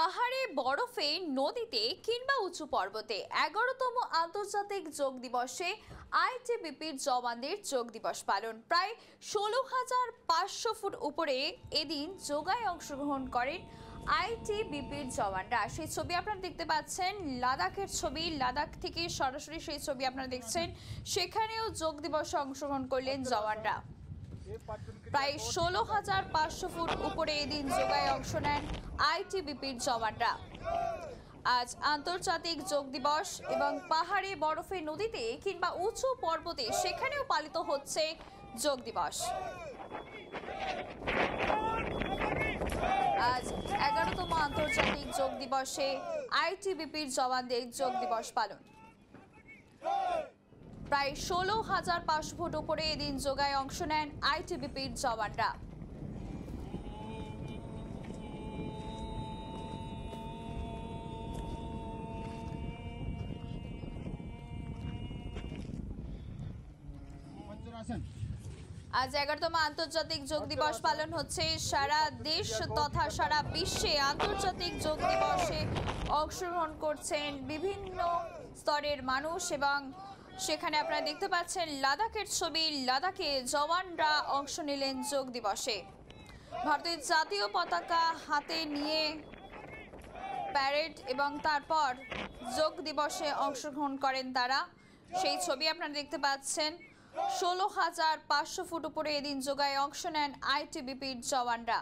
পাহাড়ে বরফে নদীতে কিংবা উঁচু পর্বতে 11তম আন্তর্জাতিক যোগ দিবসে আইটিবিপির জওয়ানদের যোগ দিবস পালন। প্রায় 16,500 ফুট উপরে এদিন যোগায় অংশগ্রহণ করেন আইটিবিপির জওয়ানরা। সেই ছবি আপনারা দেখতে পাচ্ছেন, লাদাখের ছবি, লাদাখ থেকে সরাসরি সেই ছবি আপনারা দেখছেন। সেখানেও যোগ দিবসে অংশগ্রহণ করলেন জওয়ানরা। প্রায় 16,500 ফুট উপরে এদিন যোগায় অংশ নেন আইটিবিপির জওয়ানরা। আজ আন্তর্জাতিক যোগ দিবস এবং পাহাড়ে বরফে নদীতে কিংবা উঁচু পর্বতে সেখানেও পালিত হচ্ছে যোগ দিবস। আজ 11তম আন্তর্জাতিক যোগ দিবসে আইটিবিপির জওয়ানদের যোগ দিবস পালন। প্রায় 16,500 ফুট উপরে এদিন যোগায় অংশ নেন আইটিবিপির জওয়ানরা। আজ 11তম আন্তর্জাতিক যোগ দিবস পালন হচ্ছে। সারা দেশ তথা সারা বিশ্বে আন্তর্জাতিক যোগ দিবসে অংশগ্রহণ করছেন বিভিন্ন স্তরের মানুষ এবং সেখানে আপনারা দেখতে পাচ্ছেন লাদাখের ছবি। লাদাখে জওয়ানরা অংশ নিলেন যোগ দিবসে। ভারতের জাতীয় পতাকা হাতে নিয়ে প্যারেড এবং তারপর যোগ দিবসে অংশগ্রহণ করেন তারা। সেই ছবি আপনারা দেখতে পাচ্ছেন। 16,500 ফুট উপরে এদিন যোগায় অংশ নেন আইটিবিপির জওয়ানরা।